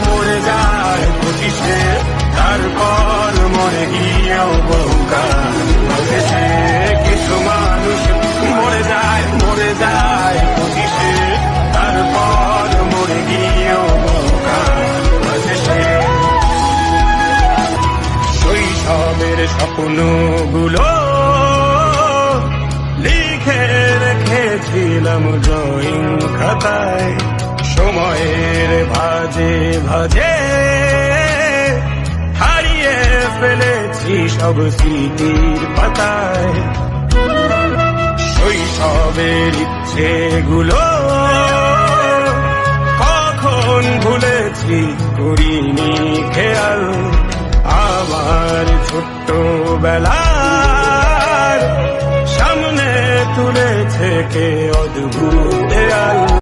মরে যায় 25-এ, তারপর মরে গিয়েও বহুকাল শেষে কিছু মানুষ মরে যায় 25-এ, তারপর মরে গিয়েও বহুকাল শেষে। শৈশবের স্বপ্নগুলো লিখে রেখেছিলাম ড্রয়িং খাতায়, সময়ের ভাজে ভাজে হারিয়ে ফেলেছি সব স্মৃতির পাতায়। শৈশবের ইচ্ছেগুলো কখন ভুলেছি করিনি খেয়াল, আমার ছোট্টবেলার সামনে তুলেছে কে অদ্ভুত